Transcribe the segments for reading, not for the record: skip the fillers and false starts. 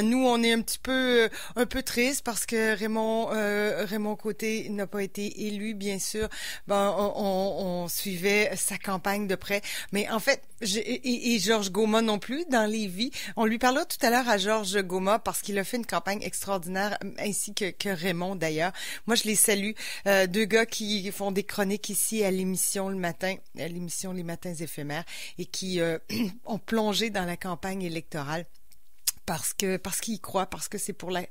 Nous, on est un peu triste parce que Raymond Côté n'a pas été élu, bien sûr. Ben, on suivait sa campagne de près. Mais en fait, et Georges Goma non plus, dans Lévis. On lui parlera tout à l'heure à Georges Goma parce qu'il a fait une campagne extraordinaire, ainsi que Raymond d'ailleurs. Moi, je les salue. Deux gars qui font des chroniques ici à l'émission le matin, à l'émission Les Matins éphémères, et qui ont plongé dans la campagne électorale. Parce qu'ils y croient, parce que c'est pour la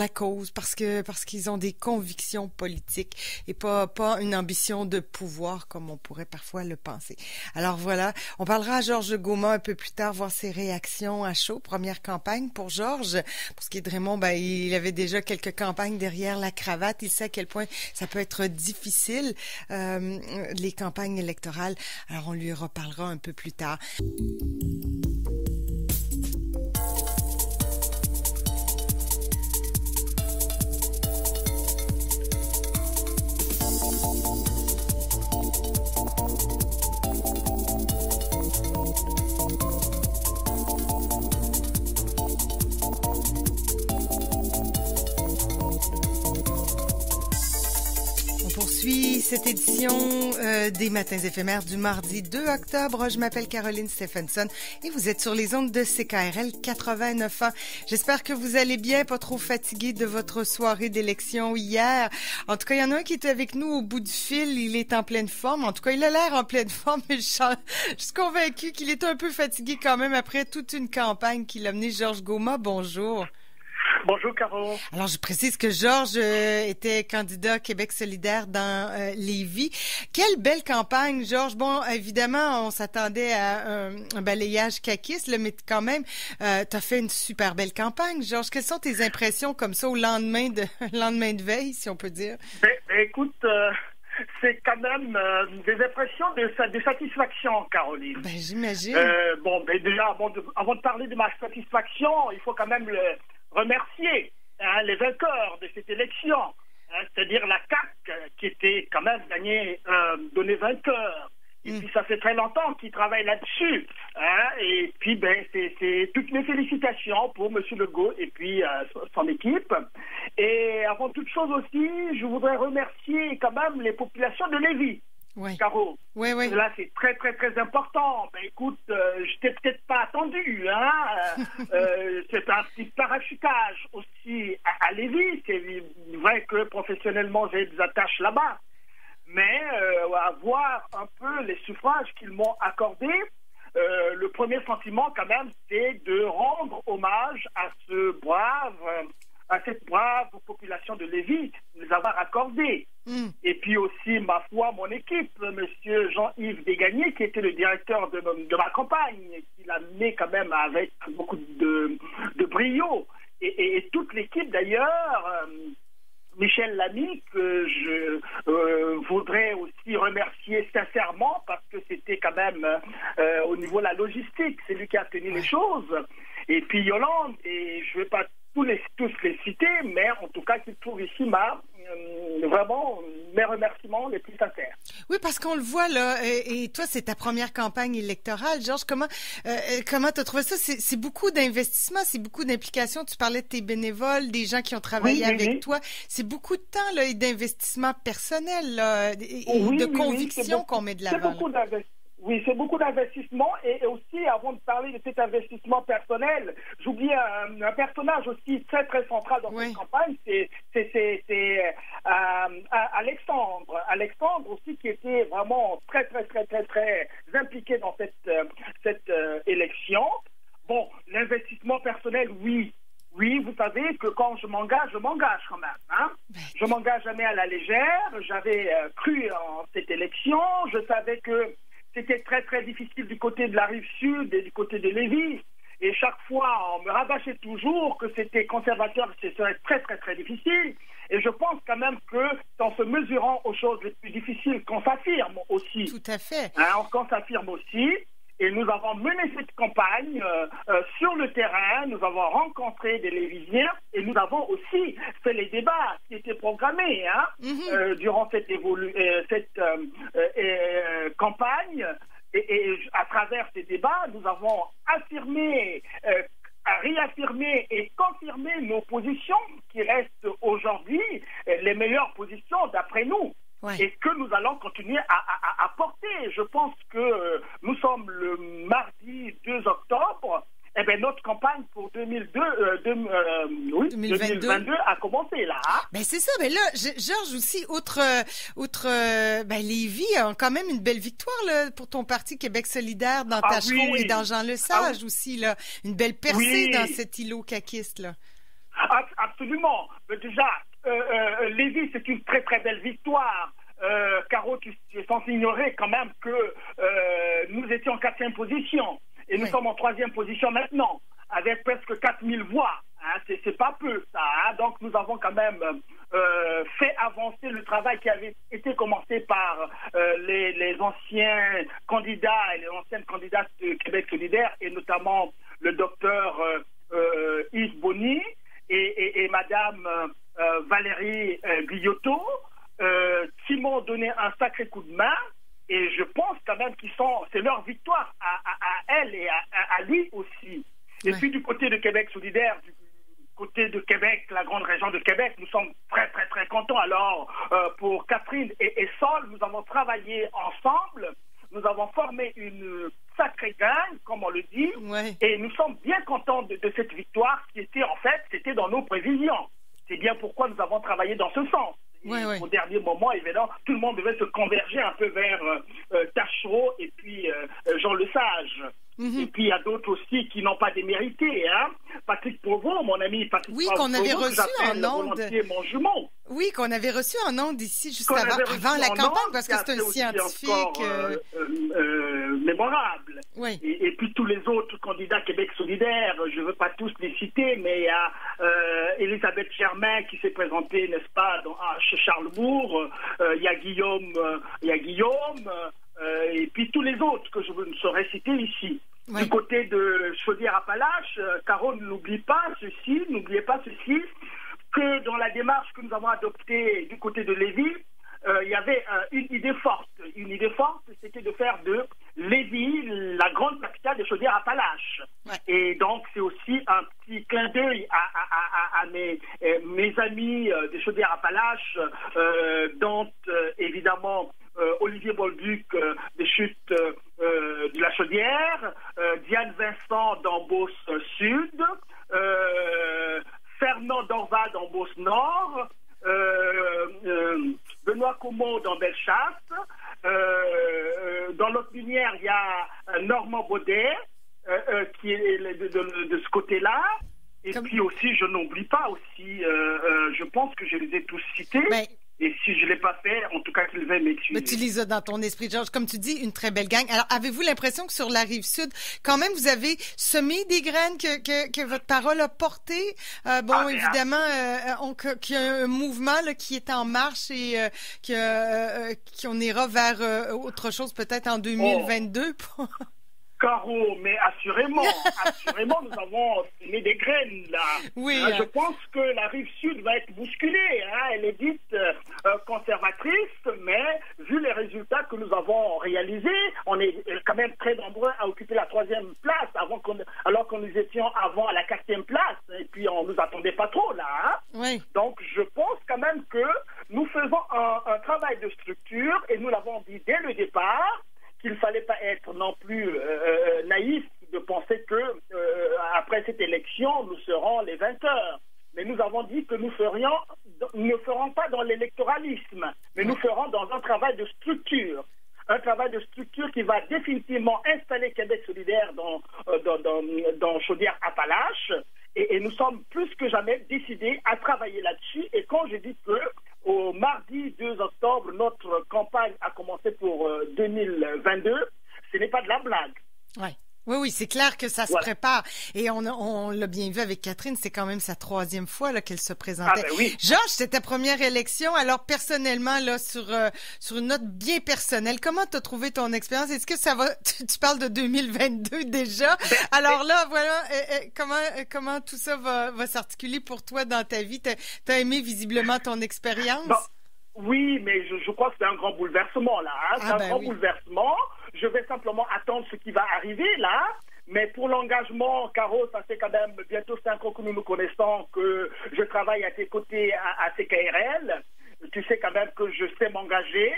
cause, parce qu'ils ont des convictions politiques et pas une ambition de pouvoir comme on pourrait parfois le penser. Alors voilà, on parlera à Georges Goma un peu plus tard, voir ses réactions à chaud. Première campagne pour Georges. Pour ce qui est de Raymond, ben il avait déjà quelques campagnes derrière la cravate. Il sait à quel point ça peut être difficile les campagnes électorales. Alors on lui reparlera un peu plus tard. Poursuit cette édition des Matins éphémères du mardi 2 octobre. Je m'appelle Caroline Stephenson et vous êtes sur les ondes de CKRL 89.1. J'espère que vous allez bien, pas trop fatigué de votre soirée d'élection hier. En tout cas, il y en a un qui est avec nous au bout du fil. Il est en pleine forme. En tout cas, il a l'air en pleine forme, mais je suis convaincue qu'il est un peu fatigué quand même après toute une campagne qu'il a menée. Georges Goma, bonjour. Bonjour, Caro. Alors, je précise que Georges était candidat Québec solidaire dans Lévis. Quelle belle campagne, Georges. Bon, évidemment, on s'attendait à un balayage caquiste, là, mais quand même, t'as fait une super belle campagne, Georges. Quelles sont tes impressions comme ça au lendemain de veille, si on peut dire? Écoute, c'est quand même des impressions de satisfaction, Caroline. Ben, j'imagine. Déjà, avant de parler de ma satisfaction, il faut quand même remercier les vainqueurs de cette élection, c'est-à-dire la CAQ qui était quand même donnée vainqueur. Et puis ça fait très longtemps qu'ils travaillent là-dessus. Et puis c'est toutes mes félicitations pour M. Legault et puis son équipe. Et avant toute chose aussi, je voudrais remercier quand même les populations de Lévis. Oui. Caro. Oui. Là, c'est très, très, très important. Écoute, je t'ai peut-être pas attendu, c'est un petit parachutage aussi à Lévis. C'est vrai que professionnellement, j'ai des attaches là-bas. Mais voir un peu les suffrages qu'ils m'ont accordés, le premier sentiment, quand même, c'est de rendre hommage à cette brave population de Lévis, de les avoir accordés. Et puis aussi, ma foi, mon équipe, monsieur Jean-Yves Desgagnés, qui était le directeur de ma campagne, qui l'a mené quand même avec beaucoup de brio. Et toute l'équipe, d'ailleurs, Michel Lamy, que je voudrais aussi remercier sincèrement, parce que c'était quand même au niveau de la logistique, c'est lui qui a tenu les choses. Et puis Yolande, et je ne vais pas tous les citer, mais en tout cas, qui trouve ici vraiment mes remerciements les plus sincères. Oui, parce qu'on le voit là, et toi, c'est ta première campagne électorale. Georges, comment t'as trouvé ça? C'est beaucoup d'investissement, c'est beaucoup d'implication. Tu parlais de tes bénévoles, des gens qui ont travaillé avec toi. C'est beaucoup de temps là, et d'investissement personnel là, et de conviction qu'on met de l'avant. C'est beaucoup d'investissement et aussi, avant de parler de cet investissement personnel, j'oublie un personnage aussi très très central dans cette campagne, c'est Alexandre. Alexandre aussi qui était vraiment très très très très très impliqué dans cette élection. Bon, l'investissement personnel, oui, vous savez que quand je m'engage quand même. Je m'engage jamais à la légère. J'avais cru en cette élection. Je savais que c'était très, très difficile du côté de la Rive-Sud et du côté de Lévis. Et chaque fois, on me rabâchait toujours que c'était conservateur, que ce serait très, très, très difficile. Et je pense quand même que, en se mesurant aux choses les plus difficiles, qu'on s'affirme aussi. Tout à fait. Qu'on s'affirme aussi. Et nous avons mené cette campagne sur le terrain, nous avons rencontré des Lévisiens et nous avons aussi fait les débats qui étaient programmés durant cette campagne. Et à travers ces débats, nous avons affirmé réaffirmer et confirmer nos positions qui restent aujourd'hui les meilleures positions d'après nous. Ouais. Et que nous allons continuer à porter. Je pense que nous sommes le mardi 2 octobre. Eh bien, notre campagne pour 2022 a commencé là. Hein? Ben c'est ça. Ben là, Georges aussi, outre Lévis a quand même une belle victoire là, pour ton parti Québec solidaire dans Tachereau et dans Jean Lesage aussi là, une belle percée dans cet îlot caquiste là. Absolument. Déjà, Lévis, c'est une très très belle victoire. Caro, tu es censé ignorer quand même que nous étions en 4e position. Et nous sommes en 3e position maintenant, avec presque 4000 voix. Hein, c'est pas peu, ça. Hein. Donc, nous avons quand même fait avancer le travail qui avait été commencé par les anciens candidats et les anciennes candidates de Québec solidaire, et notamment le docteur Yves Bonny et Madame Valérie Guillotot, qui m'ont donné un sacré coup de main. Et je pense quand même c'est leur victoire à elle et à lui aussi. Et puis du côté de Québec solidaire, du côté de Québec, la grande région de Québec, nous sommes très très très contents. Alors pour Catherine et Sol, nous avons travaillé ensemble, nous avons formé une sacrée gang, comme on le dit, et nous sommes bien contents de cette victoire qui était c'était dans nos prévisions. C'est bien pourquoi nous avons travaillé dans ce sens. Au dernier moment, évidemment, tout le monde devait se converger un peu vers Tachereau et puis Jean Lesage. Et puis il y a d'autres aussi qui n'ont pas démérité. Hein? Patrick Provost, mon ami Patrick Provost, qu'on avait reçu en ondes. Mon jumeau. Oui, qu'on avait reçu en ondes ici juste avant la campagne, parce que c'est un scientifique mémorable. Oui. Et puis tous les autres candidats Québec solidaire, je ne veux pas tous les citer, mais il y a Elisabeth Germain qui s'est présentée, n'est-ce pas, chez Charlesbourg. Il y a Guillaume, et puis tous les autres que je ne saurais citer ici. Du côté de Chaudière-Appalaches, Caro, n'oubliez pas ceci, que dans la démarche que nous avons adoptée du côté de Lévis, il y avait une idée forte. Une idée forte, c'était de faire de Lévis la grande capitale de Chaudière-Appalaches. Et donc, c'est aussi un petit clin d'œil à mes amis de Chaudière-Appalaches, dont évidemment Olivier Bolduc des Chutes de la Chaudière, Diane Vincent d'Ambos Sud, Fernand Dorval d'Ambos Nord, Benoît Comot dans Bellechasse. Dans l'autre lumière, il y a Normand Baudet qui est de ce côté-là. Et puis aussi, je n'oublie pas aussi, je pense que je les ai tous cités. Et si je ne l'ai pas fait, en tout cas, qu'ils veuillent m'excuser. Mais tu les as dans ton esprit, Georges. Comme tu dis, une très belle gang. Alors, avez-vous l'impression que sur la Rive-Sud, quand même, vous avez semé des graines que votre parole a portées? Évidemment, qu'il y a un mouvement là, qui est en marche et qu'on ira vers autre chose peut-être en 2022. Caro, mais assurément, nous avons semé des graines, là. Oui. Je pense que la Rive-Sud va être bousculée. Hein. Elle est dite conservatrice, mais vu les résultats que nous avons réalisés, on est quand même très nombreux à occuper la 3e place, alors que nous étions avant à la 4e place, et puis on nous attendait pas trop, là. Hein. Oui. Donc, je pense quand même que nous faisons un travail de structure, et nous l'avons dit dès le départ, qu'il ne fallait pas être non plus naïf de penser que après cette élection, nous serons les vainqueurs. Mais nous avons dit que nous ne ferons pas dans l'électoralisme, mais nous ferons dans un travail de structure. Un travail de structure qui va définitivement installer Québec solidaire dans Chaudière-Appalaches. Et nous sommes plus que jamais décidés à travailler là-dessus. Et quand je dis que au mardi 2 octobre, notre campagne a commencé pour 2022, ce n'est pas de la blague. Oui, c'est clair que ça se prépare. Et on l'a bien vu avec Catherine, c'est quand même sa 3e fois là, qu'elle se présentait. Oui. Georges, c'était ta première élection. Alors, personnellement, là, sur une note bien personnelle, comment tu as trouvé ton expérience? Est-ce que ça va... Tu parles de 2022 déjà. Alors là, voilà, comment tout ça va s'articuler pour toi dans ta vie? T'as aimé visiblement ton expérience? Oui, mais je crois que c'est un grand bouleversement, là. Hein? C'est un grand bouleversement. Je vais simplement attendre ce qui va arriver, là. Mais pour l'engagement, Caro, ça fait quand même bientôt 5 ans que nous nous connaissons, que je travaille à tes côtés à CKRL. Tu sais quand même que je sais m'engager.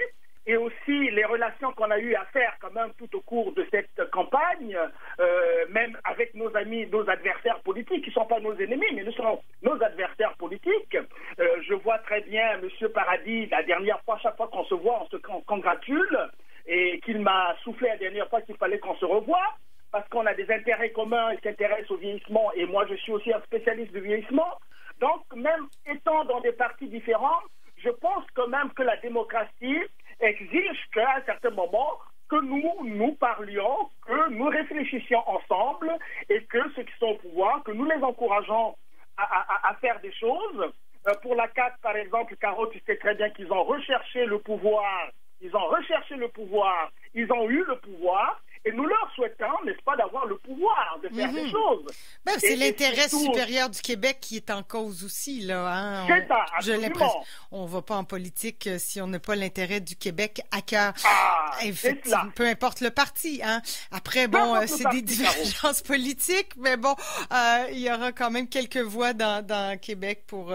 Et aussi les relations qu'on a eu à faire quand même tout au cours de cette campagne, même avec nos amis, nos adversaires politiques, qui ne sont pas nos ennemis, mais nous sont nos adversaires politiques. Je vois très bien M. Paradis, la dernière fois, chaque fois qu'on se voit, on se congratule, et qu'il m'a soufflé la dernière fois qu'il fallait qu'on se revoie, parce qu'on a des intérêts communs, il s'intéresse au vieillissement, et moi je suis aussi un spécialiste du vieillissement. Donc même étant dans des partis différents, je pense quand même que la démocratie exige qu'à un certain moment, que nous parlions, que nous réfléchissions ensemble et que ceux qui sont au pouvoir, que nous les encourageons à faire des choses. Pour la CAQ, par exemple, Caro, tu sais très bien qu'ils ont recherché le pouvoir, ils ont eu le pouvoir, et nous leur souhaitons, n'est-ce pas, d'avoir le pouvoir de faire des choses. Ben, c'est l'intérêt supérieur du Québec qui est en cause aussi, là. Hein? C'est ça, absolument. On ne va pas en politique si on n'a pas l'intérêt du Québec à cœur. Effectivement, peu importe le parti. Hein? Après, bon, c'est des divergences politiques, mais bon, il y aura quand même quelques voix dans Québec pour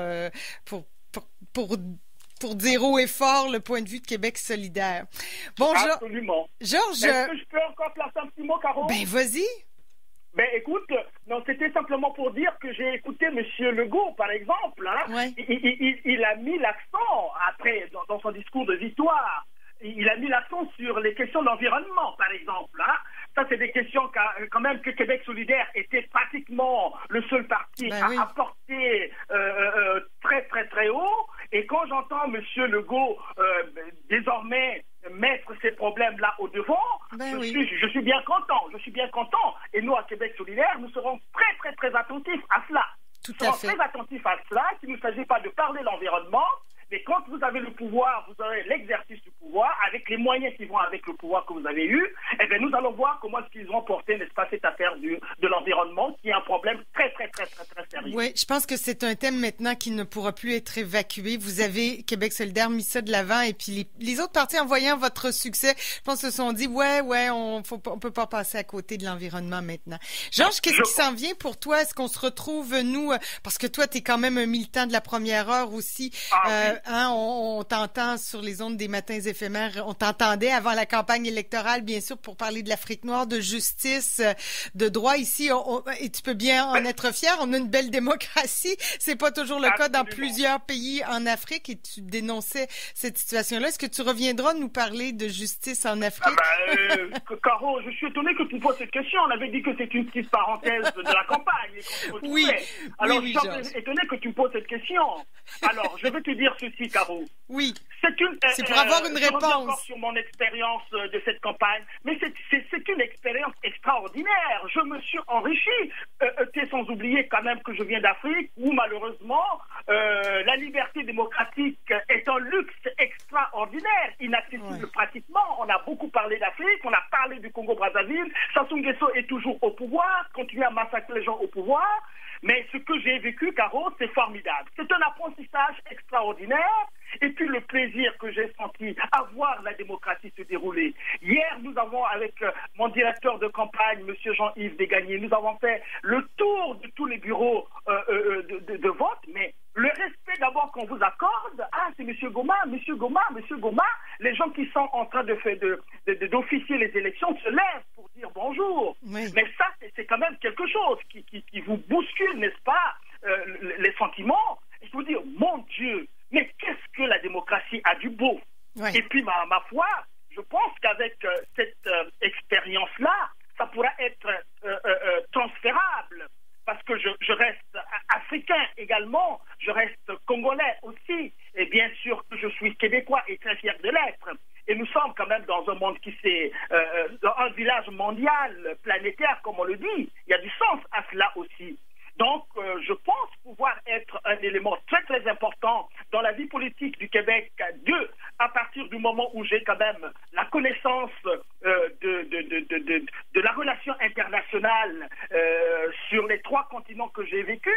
dire haut et fort le point de vue de Québec solidaire. Bon, absolument. Georges... Est-ce que je peux encore placer un petit mot, Caro? Ben, vas-y. Ben, écoute, non, c'était simplement pour dire que j'ai écouté M. Legault, par exemple. Hein, ouais. Il a mis l'accent, après, dans son discours de victoire, il a mis l'accent sur les questions d'environnement, par exemple. Hein. Ça, c'est des questions quand même que Québec solidaire était pratiquement le seul parti à porter très, très, très haut. Et quand j'entends M. Legault désormais mettre ces problèmes-là au devant, je suis bien content. Et nous, à Québec solidaire, nous serons très, très, très attentifs à cela. Tout à fait. Très attentifs à cela, qu'il ne s'agit pas de parler l'environnement, mais quand vous avez le pouvoir, vous aurez l'exercice du pouvoir, avec les moyens qui vont avec le pouvoir que vous avez eu, et bien nous allons voir comment est-ce qu'ils vont porter, n'est-ce pas, cette affaire de l'environnement, qui est un problème très, très, très, très, très sérieux. Oui, je pense que c'est un thème maintenant qui ne pourra plus être évacué. Vous avez, Québec solidaire, mis ça de l'avant, et puis les autres partis, en voyant votre succès, je pense, se sont dit, on peut pas passer à côté de l'environnement maintenant. Georges, qu'est-ce qui s'en vient pour toi? Est-ce qu'on se retrouve, nous, parce que toi, tu es quand même un militant de la première heure aussi, hein, on t'entend sur les ondes des matins éphémères, on t'entendait avant la campagne électorale, bien sûr, pour parler de l'Afrique noire, de justice, de droit ici, et tu peux bien en être fier, on a une belle démocratie, c'est pas toujours le cas dans plusieurs pays en Afrique, et tu dénonçais cette situation-là. Est-ce que tu reviendras nous parler de justice en Afrique? Caro, je suis étonné que tu poses cette question, on avait dit que c'est une petite parenthèse de la campagne. Oui. Alors, je suis étonné que tu me poses cette question. Alors, je vais te dire ceci, Caro. Oui. C'est pour avoir une réponse. Je reviens encore sur mon expérience de cette campagne, mais c'est une expérience extraordinaire. Je me suis enrichi. Sans oublier quand même que je viens d'Afrique, où malheureusement la liberté démocratique est un luxe extraordinaire, inaccessible pratiquement. On a beaucoup parlé d'Afrique, on a parlé du Congo-Brazzaville. Sassou Nguesso est toujours au pouvoir, continue à massacrer les gens au pouvoir. Mais ce que j'ai vécu, Caro, c'est formidable. C'est un apprentissage extraordinaire. Et puis le plaisir que j'ai senti à voir la démocratie se dérouler. Hier, nous avons, avec mon directeur de campagne, M. Jean-Yves Desgagnés, nous avons fait le tour de tous les bureaux de vote. Mais le respect d'abord qu'on vous accorde, c'est M. Goma. Les gens qui sont en train d'officier les élections se lèvent pour dire bonjour. Oui. Mais ça, c'est quand même quelque chose qui vous bouscule, n'est-ce pas, les sentiments. Il faut dire, mon Dieu, mais qu'est-ce que la démocratie a du beau. Et puis, ma foi, je pense qu'avec cette expérience-là, ça pourra être transférable. Parce que je reste africain également, je reste congolais aussi, et bien sûr que je suis québécois et très fier de l'être. Et nous sommes quand même dans un monde dans un village mondial, planétaire, comme on le dit. Il y a du sens à cela aussi. Donc, je pense pouvoir être un élément très, très important dans la vie politique du Québec, à partir du moment où j'ai quand même la connaissance de la relation internationale sur les 3 continents que j'ai vécu.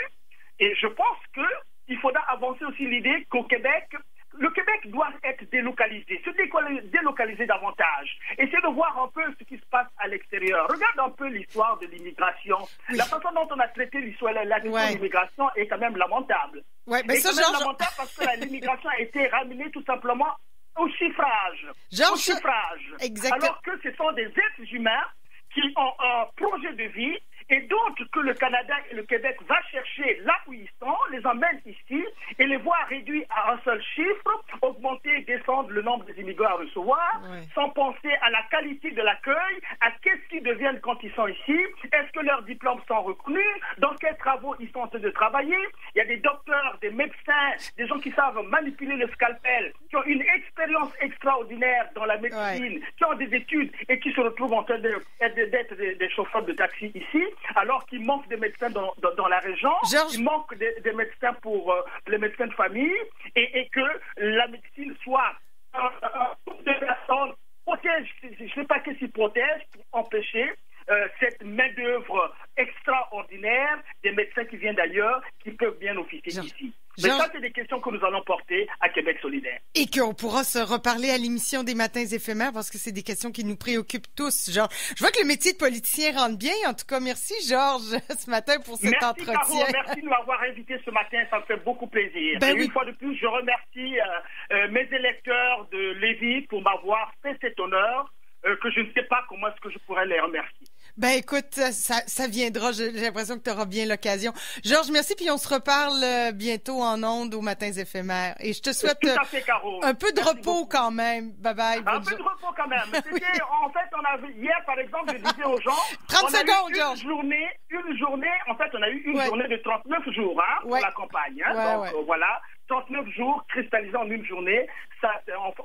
Et je pense qu'il faudra avancer aussi l'idée qu'au Québec, le Québec doit être délocalisé, délocaliser davantage. Essayer de voir un peu ce qui se passe à l'extérieur. Regarde un peu l'histoire de l'immigration. Oui. La façon dont on a traité l'histoire de l'immigration est quand même lamentable. Ouais, mais c'est quand même lamentable parce que l'immigration a été ramenée tout simplement au chiffrage. Au chiffrage. Exactement. Alors que ce sont des êtres humains qui ont un projet de vie et d'autres que le Canada et le Québec va chercher là où ils sont, les emmène ici et les voient réduits à un seul chiffre, augmenter et descendre le nombre des immigrants à recevoir, sans penser à la qualité de l'accueil, à qu'est-ce qu'ils deviennent quand ils sont ici, est-ce que leurs diplômes sont reconnus, dans quels travaux ils sont en train de travailler. Il y a des docteurs, des médecins, des gens qui savent manipuler le scalpel, qui ont une expérience extraordinaire dans la médecine, qui ont des études et qui se retrouvent en train d'être des chauffeurs de taxi ici, alors qu'il manque des médecins dans la région, il manque des médecins pour les médecins de famille, et que la médecine soit un groupe de personnes protège, je ne sais pas qu'est-ce qui protège, pour empêcher cette main-d'œuvre extraordinaire des médecins qui viennent d'ailleurs, qui peuvent bien officier ici. Mais ça, c'est des questions que nous allons porter à Québec solidaire. Et qu'on pourra se reparler à l'émission des Matins éphémères parce que c'est des questions qui nous préoccupent tous, Georges. Je vois que le métier de politicien rentre bien. En tout cas, merci, Georges, ce matin pour cet entretien. Caro, merci de m'avoir invité ce matin. Ça me fait beaucoup plaisir. Et une fois de plus, je remercie mes électeurs de Lévis pour m'avoir fait cet honneur que je ne sais pas comment est-ce que je pourrais les remercier. Ben écoute, ça viendra. J'ai l'impression que tu auras bien l'occasion. Georges, merci, puis on se reparle bientôt en ondes aux Matins éphémères. Et je te souhaite un peu de repos quand même. Bye bye. Un peu de repos quand même. C'était, en fait, on avait hier, par exemple, je disais aux gens, 30 secondes, Georges. Une journée, en fait, on a eu une journée de 39 jours pour la campagne. Donc voilà. 39 jours cristallisés en une journée, ça,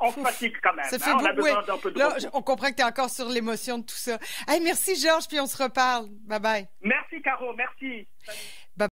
on se fatigue quand même. Ça fait on a besoin d'un peu de repos. On comprend que tu es encore sur l'émotion de tout ça. Hey, merci Georges, puis on se reparle. Bye bye. Merci Caro, merci. Salut.